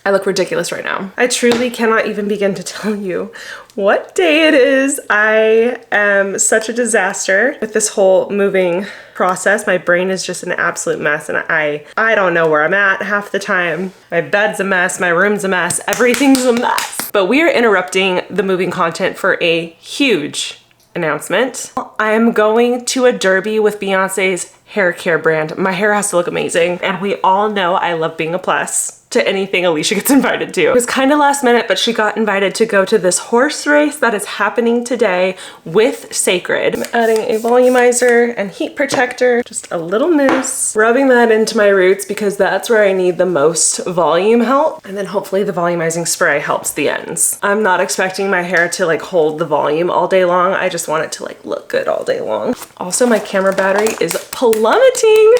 I look ridiculous right now. I truly cannot even begin to tell you what day it is. I am such a disaster with this whole moving process. My brain is just an absolute mess, and I don't know where I'm at half the time. My bed's a mess, my room's a mess, everything's a mess. But we are interrupting the moving content for a huge announcement. I'm going to a derby with Beyonce's hair care brand. My hair has to look amazing, and we all know I love being a plus to anything Alicia gets invited to. It was kind of last minute, but she got invited to go to this horse race that is happening today with Sacred. I'm adding a volumizer and heat protector, just a little mousse, rubbing that into my roots because that's where I need the most volume help. And then hopefully the volumizing spray helps the ends. I'm not expecting my hair to like hold the volume all day long. I just want it to like look good all day long. Also, my camera battery is plummeting.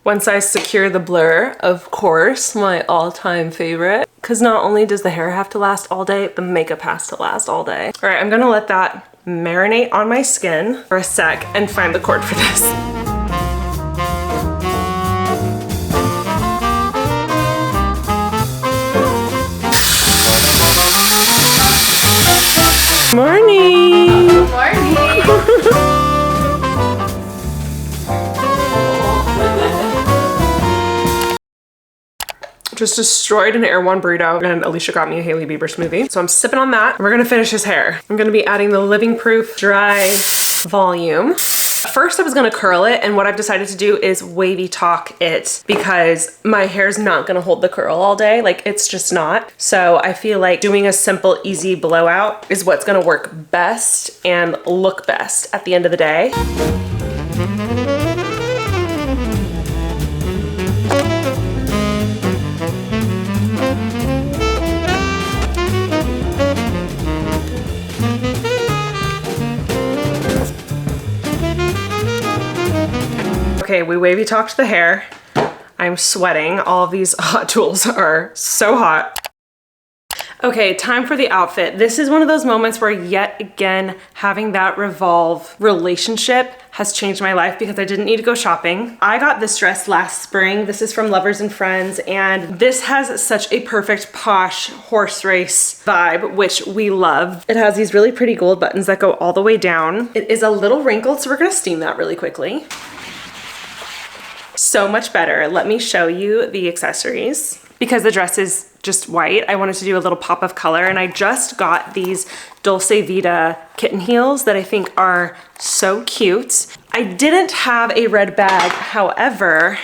Once I secure the blur, of course, my all-time favorite, because not only does the hair have to last all day, the makeup has to last all day. All right, I'm gonna let that marinate on my skin for a sec and find the cord for this. Morning! Good morning! Just destroyed an Air One burrito, and Alicia got me a Hailey Bieber smoothie. So I'm sipping on that. We're gonna finish his hair. I'm gonna be adding the Living Proof Dry Volume. First I was gonna curl it, and what I've decided to do is wavy talk it because my hair's not gonna hold the curl all day. Like, it's just not. So I feel like doing a simple, easy blowout is what's gonna work best and look best at the end of the day. Okay, we wavy talked the hair. I'm sweating. All of these hot tools are so hot. Okay, time for the outfit. This is one of those moments where yet again, having that Revolve relationship has changed my life because I didn't need to go shopping. I got this dress last spring. This is from Lovers and Friends, and this has such a perfect posh horse race vibe, which we love. It has these really pretty gold buttons that go all the way down. It is a little wrinkled, so we're gonna steam that really quickly. So much better. Let me show you the accessories. Because the dress is just white, I wanted to do a little pop of color, and I just got these Dolce Vita kitten heels that I think are so cute. I didn't have a red bag, however,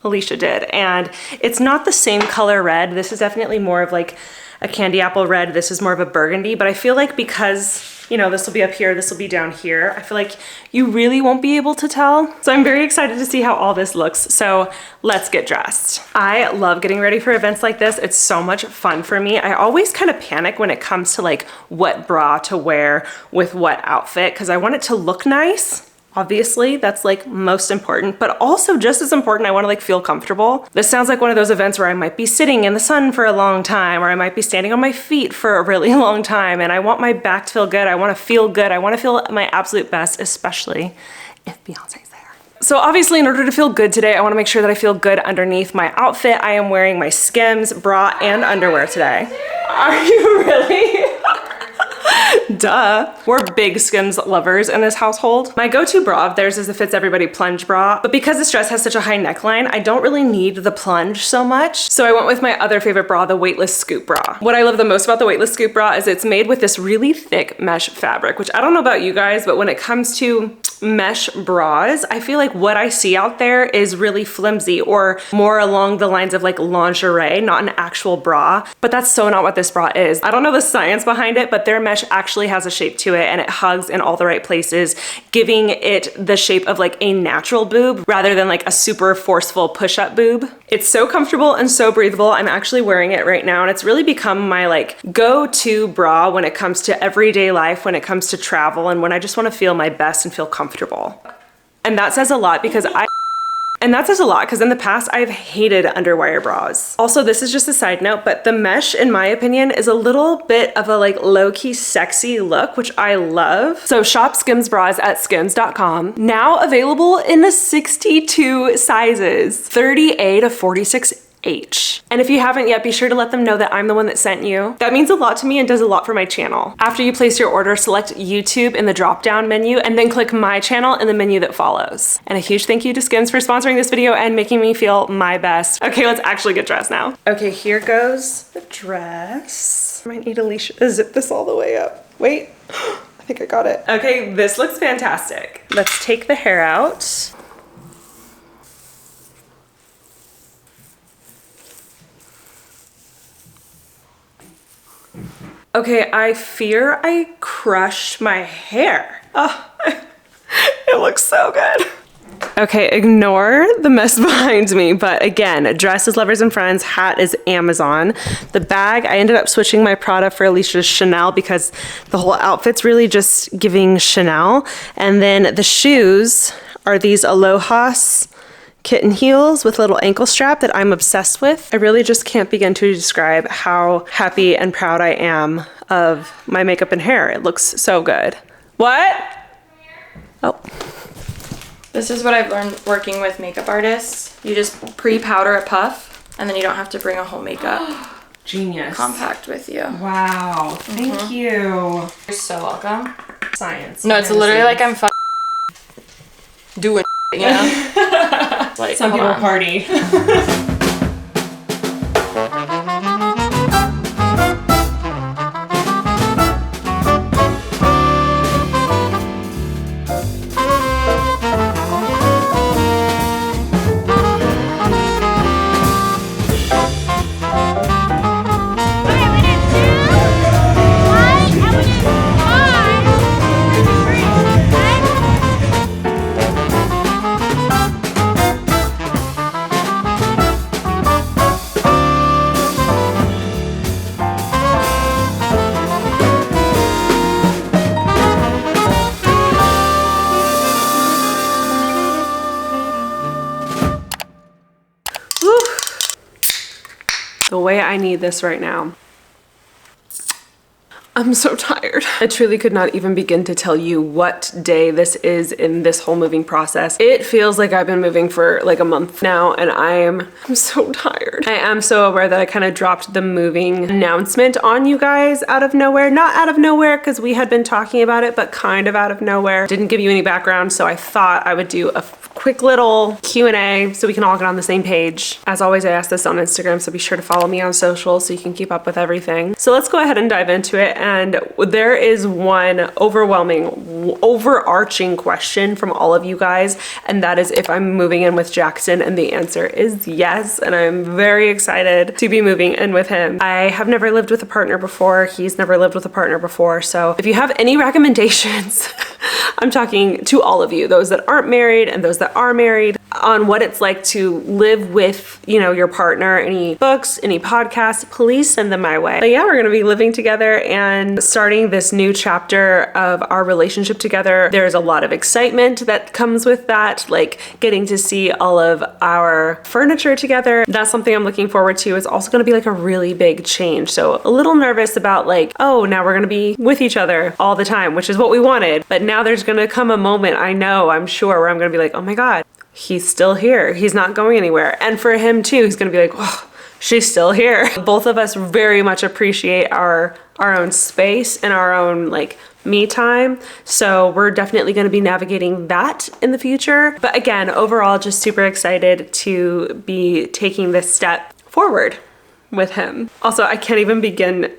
Alicia did, and it's not the same color red. This is definitely more of like a candy apple red. This is more of a burgundy, but I feel like because, you know, this will be up here, this will be down here, I feel like you really won't be able to tell. So I'm very excited to see how all this looks. So let's get dressed. I love getting ready for events like this. It's so much fun for me. I always kind of panic when it comes to like what bra to wear with what outfit, because I want it to look nice. Obviously, that's like most important, but also just as important, I want to like feel comfortable. This sounds like one of those events where I might be sitting in the sun for a long time, or I might be standing on my feet for a really long time, and I want my back to feel good. I want to feel good. I want to feel my absolute best, especially if Beyonce's there. So obviously, in order to feel good today, I want to make sure that I feel good underneath my outfit. I am wearing my Skims bra and underwear today. Are you really? Duh. We're big Skims lovers in this household. My go-to bra of theirs is the Fits Everybody plunge bra, but because this dress has such a high neckline, I don't really need the plunge so much. So I went with my other favorite bra, the Weightless Scoop bra. What I love the most about the Weightless Scoop bra is it's made with this really thick mesh fabric, which I don't know about you guys, but when it comes to mesh bras, I feel like what I see out there is really flimsy or more along the lines of like lingerie, not an actual bra. But that's so not what this bra is. I don't know the science behind it, but their mesh actually has a shape to it and it hugs in all the right places, giving it the shape of like a natural boob rather than like a super forceful push-up boob. It's so comfortable and so breathable. I'm actually wearing it right now, and it's really become my like go-to bra when it comes to everyday life, when it comes to travel, and when I just want to feel my best and feel comfortable. And that says a lot because in the past I've hated underwire bras. Also, this is just a side note, but the mesh, in my opinion, is a little bit of a like low-key sexy look, which I love. So shop Skims bras at skims.com. Now available in the 62 sizes, 30A to 46 And if you haven't yet, be sure to let them know that I'm the one that sent you. That means a lot to me and does a lot for my channel. After you place your order, select YouTube in the drop-down menu and then click my channel in the menu that follows. And a huge thank you to Skims for sponsoring this video and making me feel my best. Okay, let's actually get dressed now. Okay, here goes the dress. I might need Alicia to zip this all the way up. Wait, I think I got it. Okay, this looks fantastic. Let's take the hair out. Okay, I fear I crushed my hair. Oh, it looks so good. Okay, ignore the mess behind me, but again, dress is Lovers and Friends, hat is Amazon. The bag, I ended up switching my Prada for Alicia's Chanel because the whole outfit's really just giving Chanel. And then the shoes are these Aloha's kitten heels with a little ankle strap that I'm obsessed with. I really just can't begin to describe how happy and proud I am of my makeup and hair. It looks so good. What? Oh. This is what I've learned working with makeup artists. You just pre-powder a puff, and then you don't have to bring a whole makeup Genius. compact with you. Wow. Thank you. You're so welcome. Science. No, it's literally like I'm doing, you know? Like, some people party. The way I need this right now. I'm so tired. I truly could not even begin to tell you what day this is in this whole moving process. It feels like I've been moving for like a month now and I'm so tired. I am so aware that I kind of dropped the moving announcement on you guys out of nowhere. Not out of nowhere because we had been talking about it, but kind of out of nowhere. Didn't give you any background, so I thought I would do a quick little Q&A so we can all get on the same page. As always, I ask this on Instagram, so be sure to follow me on social so you can keep up with everything. So let's go ahead and dive into it. And there is one overarching question from all of you guys, and that is if I'm moving in with Jackson, and the answer is yes, and I'm very excited to be moving in with him. I have never lived with a partner before. He's never lived with a partner before, so if you have any recommendations, I'm talking to all of you, those that aren't married and those that are married, on what it's like to live with, you know, your partner. Any books, any podcasts, please send them my way. But yeah, we're gonna be living together and starting this new chapter of our relationship together. There's a lot of excitement that comes with that, like getting to see all of our furniture together. That's something I'm looking forward to. It's also gonna be like a really big change. So a little nervous about like, oh, now we're gonna be with each other all the time, which is what we wanted. But now there's gonna come a moment, I'm sure, where I'm gonna be like, oh my God, he's still here. He's not going anywhere. And for him too, he's gonna be like, oh, she's still here. Both of us very much appreciate our own space and our own like me time. So we're definitely gonna be navigating that in the future. But again, overall, just super excited to be taking this step forward with him. Also, I can't even begin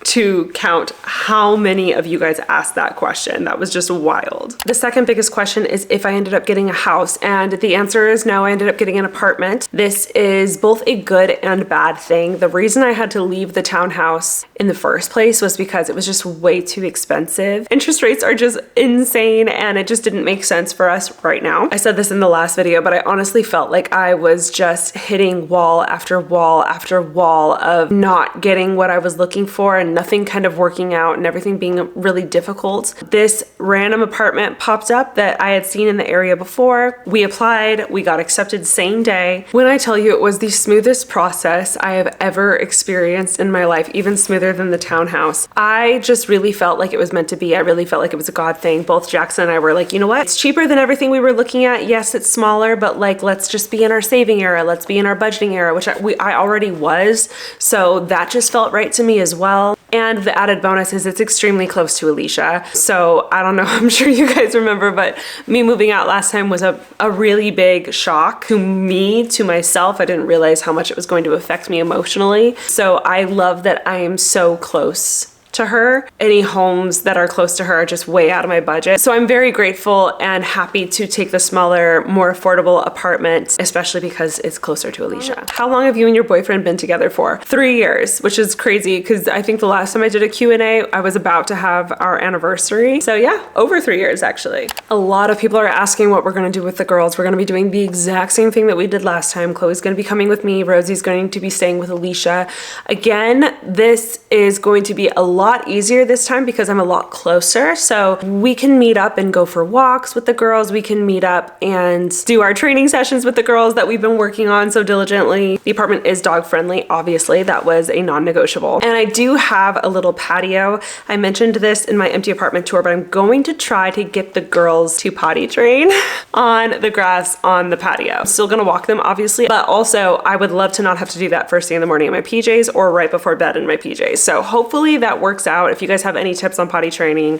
to count how many of you guys asked that question. That was just wild. The second biggest question is if I ended up getting a house, and the answer is no, I ended up getting an apartment. This is both a good and bad thing. The reason I had to leave the townhouse in the first place was because it was just way too expensive. Interest rates are just insane and it just didn't make sense for us right now. I said this in the last video, but I honestly felt like I was just hitting wall after wall after wall of not getting what I was looking for and and nothing kind of working out and everything being really difficult, this random apartment popped up that I had seen in the area before. We applied, we got accepted same day. When I tell you it was the smoothest process I have ever experienced in my life, even smoother than the townhouse. I just really felt like it was meant to be. I really felt like it was a God thing. Both Jackson and I were like, you know what? It's cheaper than everything we were looking at. Yes, it's smaller, but like, let's just be in our saving era. Let's be in our budgeting era, which I already was. So that just felt right to me as well. And the added bonus is it's extremely close to Alicia. So I don't know, I'm sure you guys remember, but me moving out last time was a really big shock to me, to myself. I didn't realize how much it was going to affect me emotionally. So I love that I am so close to her. Any homes that are close to her are just way out of my budget. So I'm very grateful and happy to take the smaller, more affordable apartment, especially because it's closer to Alicia. How long have you and your boyfriend been together for? 3 years, which is crazy because I think the last time I did a Q&A, I was about to have our anniversary. So yeah, over 3 years actually. A lot of people are asking what we're gonna do with the girls. We're gonna be doing the exact same thing that we did last time. Chloe's gonna be coming with me. Rosie's going to be staying with Alicia. Again, this is going to be a lot easier this time because I'm a lot closer. So we can meet up and go for walks with the girls. We can meet up and do our training sessions with the girls that we've been working on so diligently. The apartment is dog friendly, obviously. That was a non-negotiable. And I do have a little patio. I mentioned this in my empty apartment tour, but I'm going to try to get the girls to potty train on the grass on the patio. I'm still gonna walk them, obviously, but also I would love to not have to do that first thing in the morning in my PJs or right before bed in my PJs. So hopefully that works out. If you guys have any tips on potty training,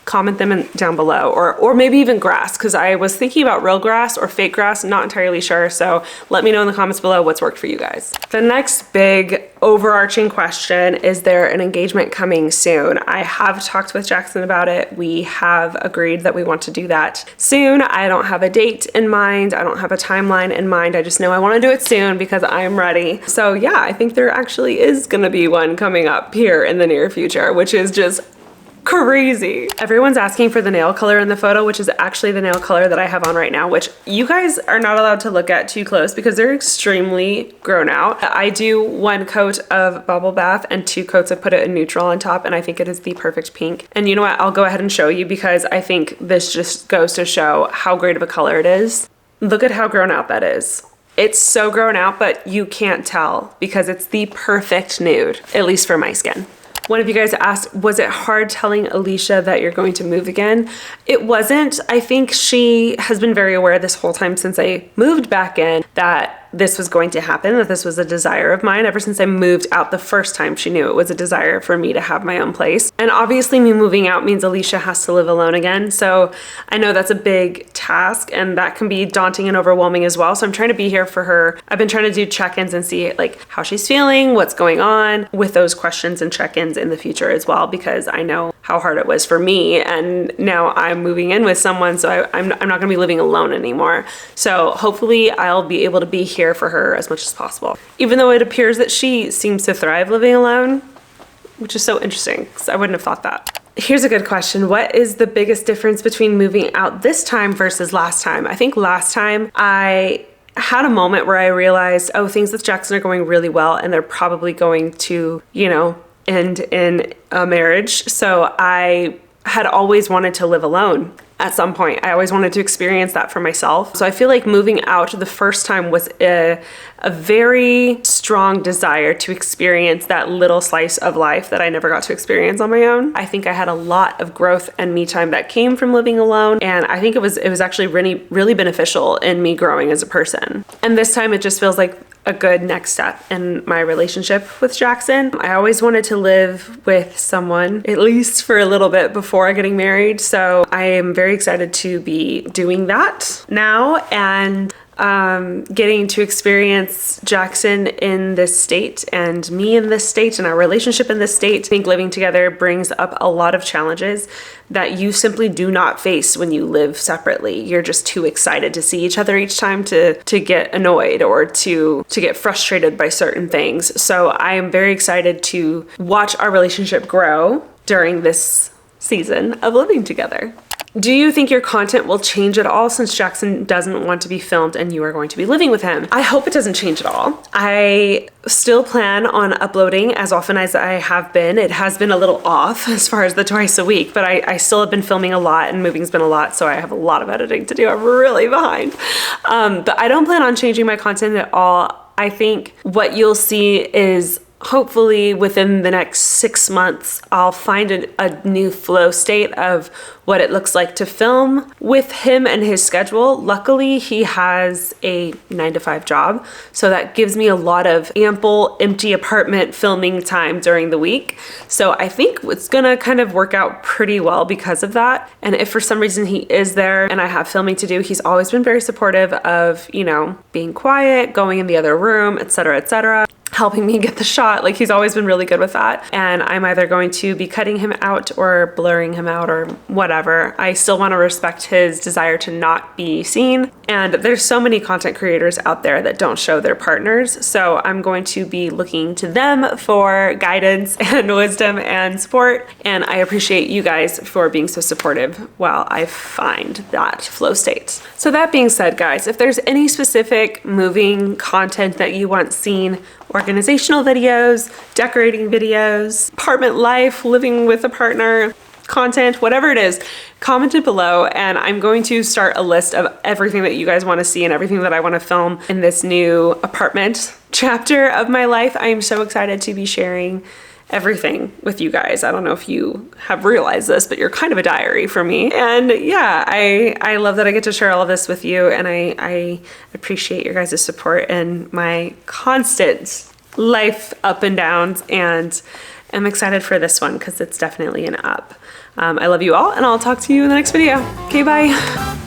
comment them down below, or maybe even grass, because I was thinking about real grass or fake grass, not entirely sure. So let me know in the comments below what's worked for you guys. The next big overarching question, is there an engagement coming soon? I have talked with Jackson about it. We have agreed that we want to do that soon. I don't have a date in mind. I don't have a timeline in mind. I just know I want to do it soon because I'm ready. So yeah, I think there actually is going to be one coming up here in the near future, which is just crazy. Everyone's asking for the nail color in the photo, which is actually the nail color that I have on right now, which you guys are not allowed to look at too close because they're extremely grown out. I do 1 coat of bubble bath and 2 coats of Put It in Neutral on top, and I think it is the perfect pink. And you know what? I'll go ahead and show you because I think this just goes to show how great of a color it is. Look at how grown out that is. It's so grown out, but you can't tell because it's the perfect nude, at least for my skin. One of you guys asked, was it hard telling Alicia that you're going to move again? It wasn't. I think she has been very aware this whole time since I moved back in that this was going to happen, that this was a desire of mine. Ever since I moved out the first time, she knew it was a desire for me to have my own place. And obviously me moving out means Alicia has to live alone again. So I know that's a big task and that can be daunting and overwhelming as well. So I'm trying to be here for her. I've been trying to do check-ins and see like how she's feeling, what's going on with those questions and check-ins in the future as well, because I know how hard it was for me. And now I'm moving in with someone, so I'm not gonna be living alone anymore. So hopefully I'll be able to be here for her as much as possible. Even though it appears that she seems to thrive living alone, which is so interesting because I wouldn't have thought that. Here's a good question. What is the biggest difference between moving out this time versus last time? I think last time I had a moment where I realized, oh, things with Jackson are going really well and they're probably going to, you know, end in a marriage. So I had always wanted to live alone at some point. I always wanted to experience that for myself. So I feel like moving out the first time was a very strong desire to experience that little slice of life that I never got to experience on my own. I think I had a lot of growth and me time that came from living alone. And I think it was actually really beneficial in me growing as a person. And this time it just feels like a good next step in my relationship with Jackson. I always wanted to live with someone, at least for a little bit before getting married. So I am very excited to be doing that now and getting to experience Jackson in this state and me in this state and our relationship in this state. I think living together brings up a lot of challenges that you simply do not face when you live separately. You're just too excited to see each other each time to get annoyed or to get frustrated by certain things. So I am very excited to watch our relationship grow during this season of living together. Do you think your content will change at all since Jackson doesn't want to be filmed and you are going to be living with him? I hope it doesn't change at all. I still plan on uploading as often as I have been. It has been a little off as far as the twice a week, but I still have been filming a lot and moving's been a lot, so I have a lot of editing to do. I'm really behind. But I don't plan on changing my content at all. I think what you'll see is hopefully within the next 6 months, I'll find a new flow state of what it looks like to film with him and his schedule. Luckily, he has a 9-to-5 job, so that gives me a lot of ample empty apartment filming time during the week. So I think it's gonna kind of work out pretty well because of that. And if for some reason he is there and I have filming to do, he's always been very supportive of, you know, being quiet, going in the other room, etc., helping me get the shot. Like, he's always been really good with that. And I'm either going to be cutting him out or blurring him out or whatever. I still want to respect his desire to not be seen. And there's so many content creators out there that don't show their partners. So I'm going to be looking to them for guidance and wisdom and support. And I appreciate you guys for being so supportive while I find that flow state. So that being said, guys, if there's any specific moving content that you want seen, organizational videos, decorating videos, apartment life, living with a partner, content, whatever it is, comment it below and I'm going to start a list of everything that you guys want to see and everything that I want to film in this new apartment chapter of my life. I am so excited to be sharing everything with you guys. I don't know if you have realized this, but you're kind of a diary for me. And yeah, I love that I get to share all of this with you, and I appreciate your guys' support and my constant life up and downs, and I'm excited for this one because it's definitely an up. I love you all, and I'll talk to you in the next video. Okay, bye.